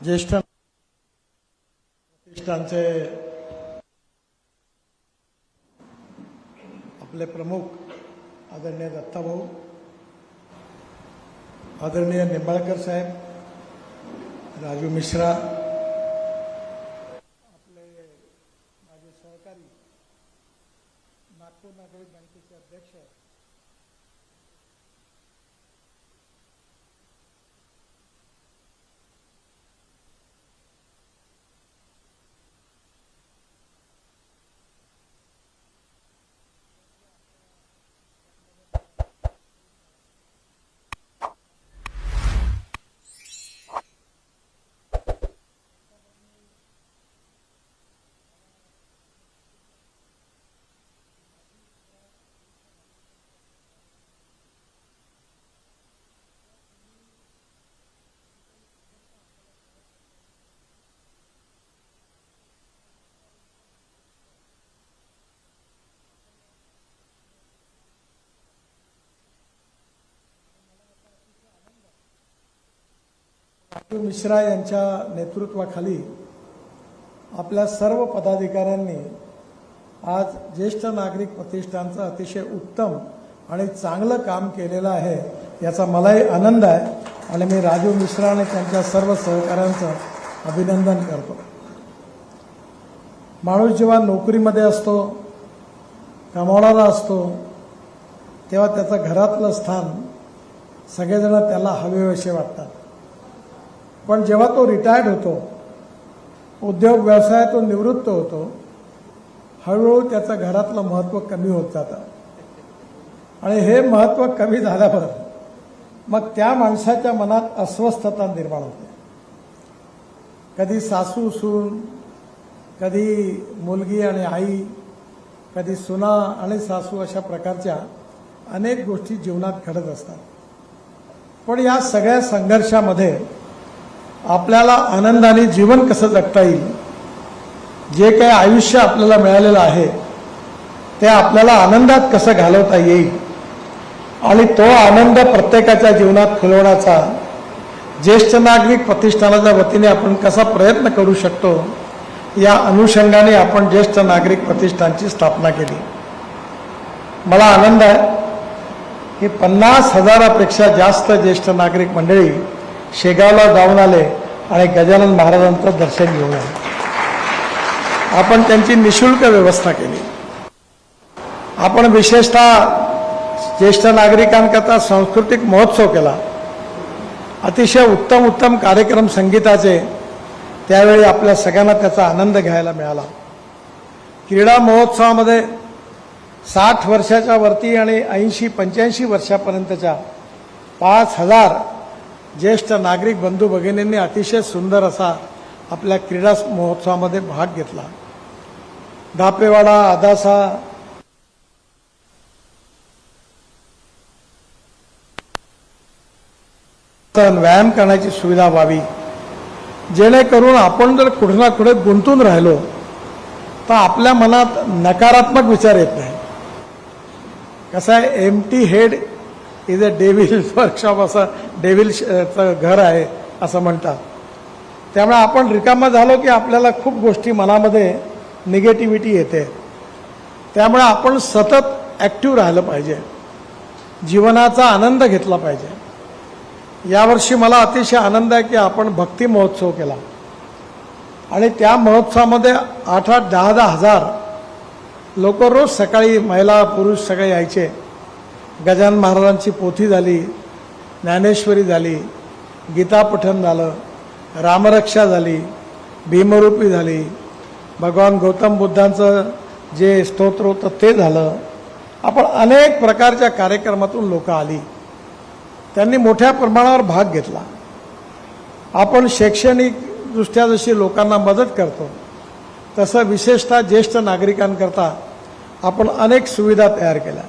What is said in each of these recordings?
ज्येष्ठ प्रतिष्ठानचे आपले प्रमुख आदरणीय दत्ताभाऊ, आदरणीय निंबाळकर साहेब, राजू मिश्रा, आपले माझे सहकारी नागपूर नागरिक बँकेचे अध्यक्ष राजू मिश्रा यांच्या नेतृत्वाखाली आपल्या सर्व पदाधिकाऱ्यांनी आज ज्येष्ठ नागरिक प्रतिष्ठानचं अतिशय उत्तम आणि चांगलं काम केलेलं आहे, याचा मलाही आनंद आहे आणि मी राजू मिश्रा आणि त्यांच्या सर्व सहकाऱ्यांचं अभिनंदन करतो. माणूस जेव्हा नोकरीमध्ये असतो, कमावणारा असतो, तेव्हा त्याचं घरातलं स्थान सगळेजण त्याला हवेविषयी वाटतात. पण जेव्हा तो रिटायर्ड होतो, उद्योग व्यवसायातून निवृत्त होतो, हळूहळू त्याचं घरातलं महत्त्व कमी होत जातं आणि हे महत्त्व कमी झाल्यावर मग त्या माणसाच्या मनात अस्वस्थता निर्माण होते. कधी सासू सून, कधी मुलगी आणि आई, कधी सुना आणि सासू, अशा प्रकारच्या अनेक गोष्टी जीवनात घडत असतात. पण या सगळ्या संघर्षामध्ये आपल्याला आनंदाने जीवन कसं जगता येईल, जे काही आयुष्य आपल्याला मिळालेलं आहे ते आपल्याला आनंदात कसं घालवता येईल आणि तो आनंद प्रत्येकाच्या जीवनात फुलवण्याचा ज्येष्ठ नागरिक प्रतिष्ठानाच्या वतीने आपण कसा प्रयत्न करू शकतो, या अनुषंगाने आपण ज्येष्ठ नागरिक प्रतिष्ठानची स्थापना केली. मला आनंद आहे की 50,000पेक्षा जास्त ज्येष्ठ नागरिक मंडळी शेगावला जाऊन आले आणि गजानन महाराजांचं दर्शन घेऊन आले. आपण त्यांची निशुल्क व्यवस्था केली. आपण विशेषतः ज्येष्ठ नागरिकांकरता सांस्कृतिक महोत्सव केला. अतिशय उत्तम कार्यक्रम संगीताचे त्यावेळी आपल्या सगळ्यांना त्याचा आनंद घ्यायला मिळाला. क्रीडा महोत्सवामध्ये 60 वर्षाच्या वरती आणि 80-85 वर्षापर्यंतच्या 5,000 ज्येष्ठ नागरिक बंधू भगिनींनी अतिशय सुंदर असा आपल्या क्रीडा महोत्सवामध्ये भाग घेतला. दापेवाडा, आदासा, व्यायाम करण्याची सुविधा व्हावी, जेणेकरून आपण जर कुठे ना कुठे गुंतून राहिलो तर आपल्या मनात नकारात्मक विचार येत नाही. कसं आहे, empty head is a devil workshop, असं डेव्हिलचं घर आहे असं म्हणतात. त्यामुळे आपण रिकामा झालो की आपल्याला खूप गोष्टी मनामध्ये निगेटिव्हिटी येते. त्यामुळे आपण सतत ॲक्टिव्ह राहिलं पाहिजे, जीवनाचा आनंद घेतला पाहिजे. यावर्षी मला अतिशय आनंद आहे की आपण भक्ती महोत्सव केला आणि त्या महोत्सवामध्ये 8-8, 10-10 हजार लोक रोज सकाळी, महिला पुरुष सगळे यायचे. गजानन महाराजांची पोथी झाली, ज्ञानेश्वरी झाली, गीता पठण झालं, रामरक्षा झाली, भीमरूपी झाली, भगवान गौतम बुद्धांचं जे स्तोत्र होतं ते झालं. आपण अनेक प्रकारच्या कार्यक्रमातून लोक आली, त्यांनी मोठ्या प्रमाणावर भाग घेतला. आपण शैक्षणिकदृष्ट्या जशी लोकांना मदत करतो तसं विशेषतः ज्येष्ठ नागरिकांकरता आपण अनेक सुविधा तयार केल्या.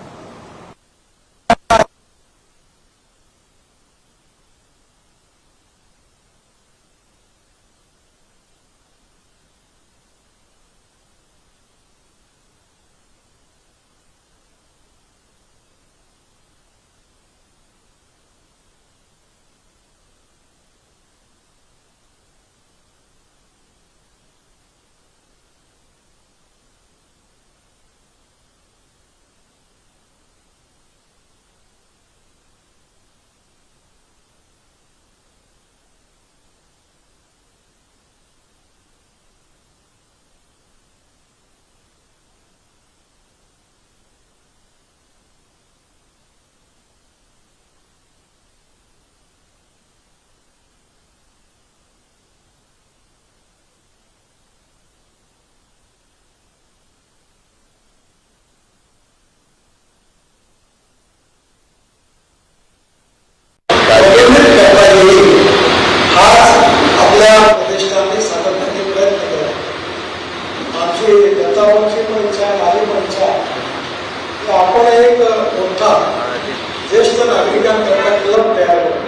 नागरिकांकरता क्लब तयार करतो.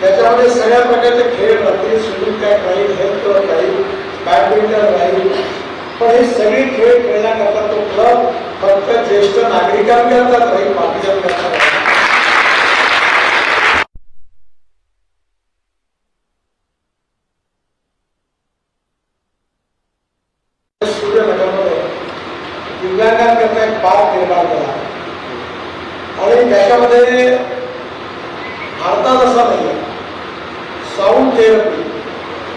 त्याच्यामध्ये सगळ्या प्रकारचे खेळ राहतील, स्विमिंग ट्रॅक राहील, हेल्थ क्लब राहील, बॅडमिंटन राहील. पण हे सगळे खेळ खेळण्याकरता तो क्लब फक्त ज्येष्ठ नागरिकांकरताच राहील, बाकीच्यांकरता नाही. सूर्यनगरमध्ये दिव्यांगांकरता एक पार्क निर्माण केला आणि त्याच्यामध्ये भारतात असा नाही साऊंड थेरपी,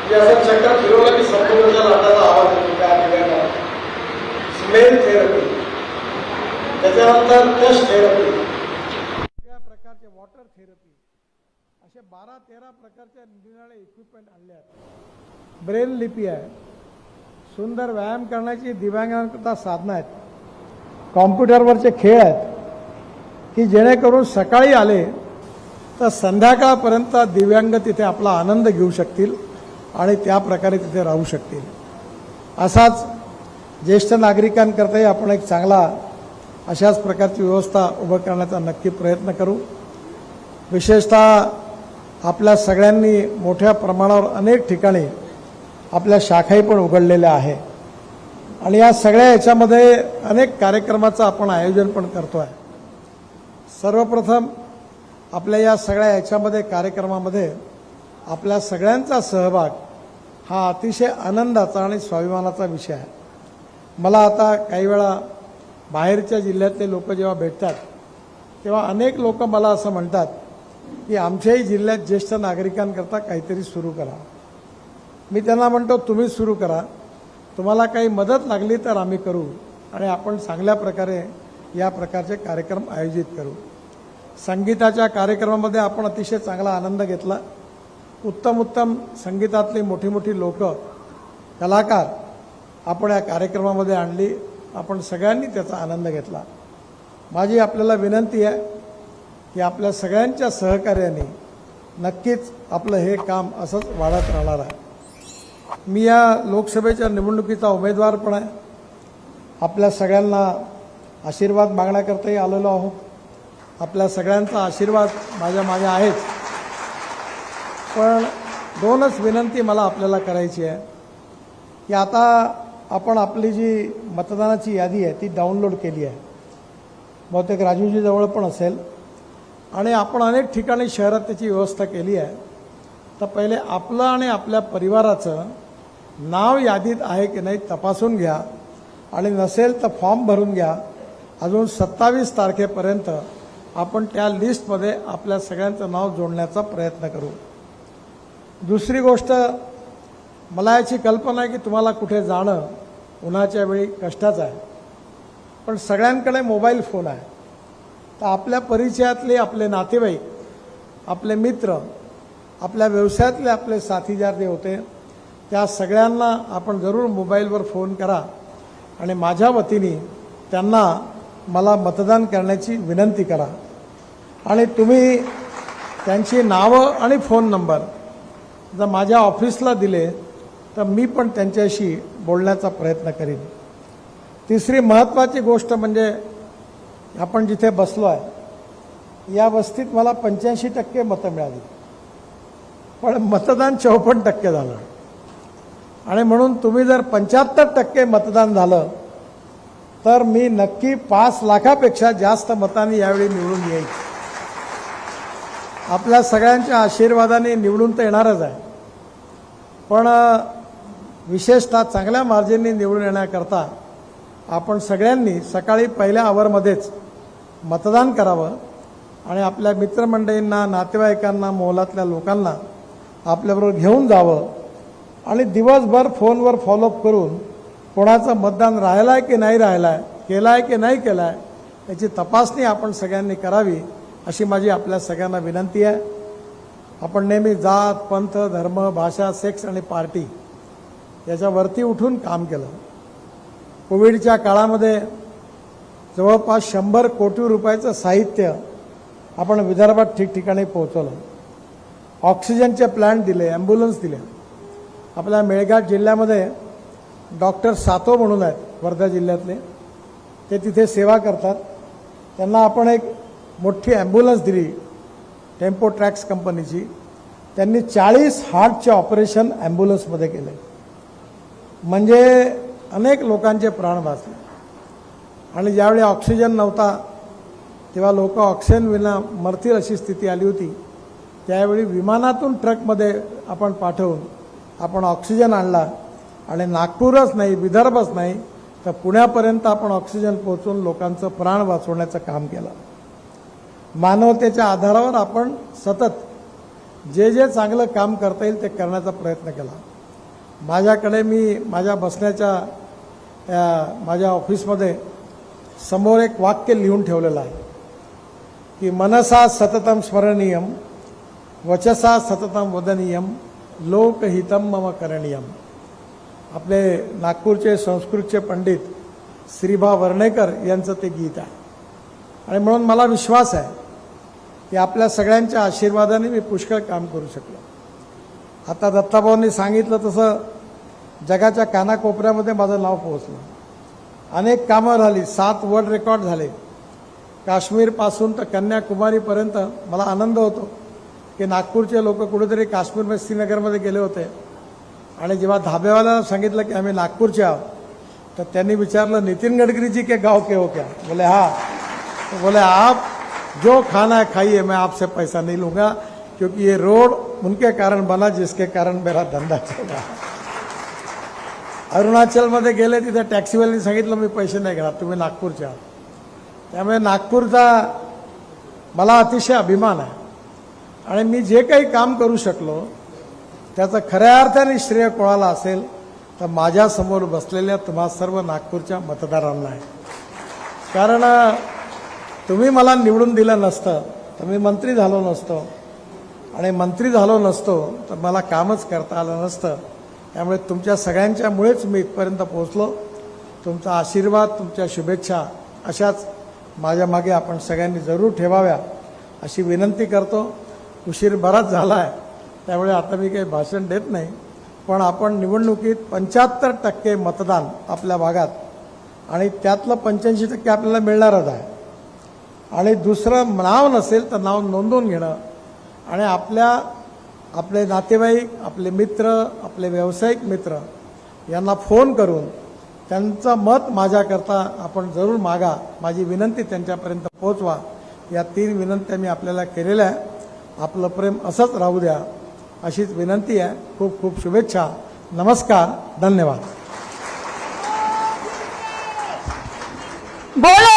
जे असं चक्कर फिरवलं की संपूर्ण लाटाचा आवाज येतो त्या दिव्यांगाला, स्मेल थेरपी, त्याच्यानंतर टच थेरपी, वेगळ्या प्रकारचे वॉटर थेरपी, असे 12-13 प्रकारचे निराळे इक्विपमेंट आणले आहेत. ब्रेन लिपी आहे, सुंदर व्यायाम करण्याची दिव्यांगांकरता साधनं आहेत, कॉम्प्युटरवरचे खेळ आहेत की जेणेकरून सकाळी आले तर संध्याकाळपर्यंत दिव्यांग तिथे आपला आनंद घेऊ शकतील आणि त्या प्रकारे तिथे राहू शकतील. असाच ज्येष्ठ नागरिकांकरताही आपण एक चांगला अशाच प्रकारची व्यवस्था उभं करण्याचा नक्की प्रयत्न करू. विशेषतः आपल्या सगळ्यांनी मोठ्या प्रमाणावर अनेक ठिकाणी आपल्या शाखाही पण उघडलेल्या आहे आणि या सगळ्या याच्यामध्ये अनेक कार्यक्रमाचं आपण आयोजन पण करतो आहे. सर्वप्रथम आपल्या या सगळ्या याच्यामध्ये कार्यक्रमामध्ये आपल्या सगळ्यांचा सहभाग हा अतिशय आनंदाचा आणि स्वाभिमानाचा विषय आहे. मला आता काही वेळा बाहेरच्या जिल्ह्यातले लोक जेव्हा भेटतात तेव्हा अनेक लोक मला असं म्हणतात की आमच्याही जिल्ह्यात ज्येष्ठ नागरिकांकरता काहीतरी सुरू करा. मी त्यांना म्हणतो तुम्ही सुरू करा, तुम्हाला काही मदत लागली तर आम्ही करू आणि आपण चांगल्या प्रकारे या प्रकारचे कार्यक्रम आयोजित करू. संगीताच्या कार्यक्रमामध्ये आपण अतिशय चांगला आनंद घेतला. उत्तम उत्तम संगीतातली मोठी मोठी लोक कलाकार आपण या कार्यक्रमामध्ये आणली, आपण सगळ्यांनी त्याचा आनंद घेतला. माझी आपल्याला विनंती आहे की आपल्या सगळ्यांच्या सहकार्याने नक्कीच आपलं हे काम असंच वाढत राहणार आहे. मी या लोकसभेच्या निवडणुकीचा उमेदवार पण आहे. आपल्या सगळ्यांना आशीर्वाद मागण्याकरताही आलेलो आहोत. आपल्या सगळ्यांचा आशीर्वाद माझ्या मागे आहेच. पण दोनच विनंती मला आपल्याला करायची आहे की आता आपण आपली जी मतदानाची यादी आहे ती डाउनलोड केली आहे, बहुतेक राजूजी जवळ पण असेल आणि आपण अनेक ठिकाणी शहरात त्याची व्यवस्था केली आहे. तर पहिले आपलं आणि आपल्या परिवाराचं नाव यादीत आहे की नाही तपासून घ्या आणि नसेल तर फॉर्म भरून घ्या. अजून 27 तारखेपर्यंत आपण त्या लिस्टमध्ये आपल्या सगळ्यांचं नाव जोडण्याचा प्रयत्न करू. दुसरी गोष्ट, मला याची कल्पना आहे की तुम्हाला कुठे जाणं उन्हाच्या वेळी कष्टाचं आहे, पण सगळ्यांकडे मोबाईल फोन आहे. तर आपल्या परिचयातले आपले नातेवाईक, आपले मित्र, आपल्या व्यवसायातले आपले साथीदार जे होते त्या सगळ्यांना आपण जरूर मोबाईलवर फोन करा आणि माझ्या वतीने त्यांना मला मतदान करण्याची विनंती करा. आणि तुम्ही त्यांची नावं आणि फोन नंबर जर माझ्या ऑफिसला दिले तर मी पण त्यांच्याशी बोलण्याचा प्रयत्न करीन. तिसरी महत्त्वाची गोष्ट म्हणजे आपण जिथे बसलो आहे या वस्तीत मला 85% मतं मिळाली, पण मतदान 54% झालं. आणि म्हणून तुम्ही जर 75% मतदान झालं तर मी नक्की 5 लाखापेक्षा जास्त मतांनी यावेळी निवडून येईल. आपल्या सगळ्यांच्या आशीर्वादाने निवडून तर येणारच आहे, पण विशेषतः चांगल्या मार्जिनने निवडून येण्याकरता आपण सगळ्यांनी सकाळी पहिल्या आवरमध्येच मतदान करावं आणि आपल्या मित्रमंडळींना, नातेवाईकांना, मोहल्ल्यातल्या लोकांना आपल्याबरोबर घेऊन जावं आणि दिवसभर फोनवर फॉलोअप करून कोणाचं मतदान राहिलं आहे की नाही राहिलं आहे, केलं आहे की नाही केलं आहे याची तपासणी आपण सगळ्यांनी करावी अशी माझी आपल्या सगळ्यांना विनंती आहे. आपण नेहमी जात, पंथ, धर्म, भाषा, सेक्स आणि पार्टी याच्यावरती उठून काम केलं. कोविडच्या काळामध्ये जवळपास 100 कोटी रुपयाचं साहित्य आपण विदर्भात ठिकठिकाणी पोहोचवलं. ऑक्सिजनचे प्लांट दिले, ॲम्ब्युलन्स दिले. आपल्या मेळघाट जिल्ह्यामध्ये डॉक्टर सातो म्हणून आहेत वर्धा जिल्ह्यातले, ते तिथे सेवा करतात. त्यांना आपण एक मोठी ॲम्ब्युलन्स दिली टेम्पो ट्रॅक्स कंपनीची. त्यांनी 40 हार्टचे ऑपरेशन ॲम्ब्युलन्समध्ये केले. म्हणजे अनेक लोकांचे प्राण वाचले. आणि ज्यावेळी ऑक्सिजन नव्हता तेव्हा लोक ऑक्सिजन विना मरतील अशी स्थिती आली होती. त्यावेळी विमानातून ट्रकमध्ये आपण पाठवून आपण ऑक्सिजन आणला आणि नागपूरच नाही, विदर्भच नाही तर पुण्यापर्यंत आपण ऑक्सिजन पोहोचवून लोकांचं प्राण वाचवण्याचं काम केलं. मानवतेच्या आधारावर आपण सतत जे जे चांगलं काम करता येईल ते करण्याचा प्रयत्न केला. माझ्याकडे मी माझ्या बसण्याच्या माझ्या ऑफिसमध्ये समोर एक वाक्य लिहून ठेवलेलं आहे की मनसा सततम स्मरणीयम वचसा सततम वदनीयम लोकहितम मम करणीयम. आपले नागपूरचे संस्कृतचे पंडित श्रीभा वर्णेकर यांचं ते गीत आहे. आणि म्हणून मला विश्वास आहे की आपल्या सगळ्यांच्या आशीर्वादाने मी पुष्कळ काम करू शकलो. आता दत्ताभाऊंनी सांगितलं तसं जगाच्या कानाकोपऱ्यामध्ये माझं नाव पोहोचलं. अनेक कामं झाली, 7 वर्ल्ड रेकॉर्ड झाले. काश्मीरपासून तर कन्याकुमारीपर्यंत मला आनंद होतो की नागपूरचे लोक कुठेतरी काश्मीरमध्ये श्रीनगरमध्ये गेले होते आणि जेव्हा धाब्यावाल्याला सांगितलं की आम्ही नागपूरचे आहोत तर त्यांनी विचारलं नितिन गडकरी जी के गाव के हो क्या? बोले हाँ. तो बोले आप जो खाना है खाइए, मैं आपसे पैसा नहीं लूँगा क्योंकि ये रोड उनके कारण बना जिसके कारण मेरा धंदा चला. अरुणाचलमध्ये गेले तिथे टॅक्सीवाल्यांनी सांगितलं मी पैसे नाही घेणार, तुम्ही नागपूरचे आहात. त्यामुळे नागपूरचा मला अतिशय अभिमान आहे. आणि मी जे काही काम करू शकलो त्याचं खऱ्या अर्थाने श्रेय कोणाला असेल तर माझ्यासमोर बसलेल्या तुम्हा सर्व नागपूरच्या मतदारांना आहे. कारण तुम्ही मला निवडून दिलं नसतं तर मी मंत्री झालो नसतो आणि मंत्री झालो नसतो तर मला कामच करता आलं नसतं. त्यामुळे तुमच्या सगळ्यांच्यामुळेच मी इथपर्यंत पोहोचलो. तुमचा आशीर्वाद, तुमच्या शुभेच्छा अशाच माझ्या मागे आपण सगळ्यांनी जरूर ठेवाव्या अशी विनंती करतो. उशीर बराच झाला आहे त्यामुळे आता मी काही भाषण देत नाही. पण आपण निवडणुकीत 75% मतदान आपल्या भागात आणि त्यातलं 85% आपल्याला मिळणारच आहे. आणि दुसरं नाव नसेल तर नाव नोंदवून घेणं आणि आपले नातेवाईक, आपले मित्र, आपले व्यावसायिक मित्र यांना फोन करून त्यांचं मत माझ्याकरता आपण जरूर मागा. माझी विनंती त्यांच्यापर्यंत पोहोचवा. या 3 विनंत्या मी आपल्याला केलेल्या आहे. आपलं प्रेम असंच राहू द्या अशीच विनंती आहे. खूप खूप शुभेच्छा. नमस्कार. धन्यवाद. बोलो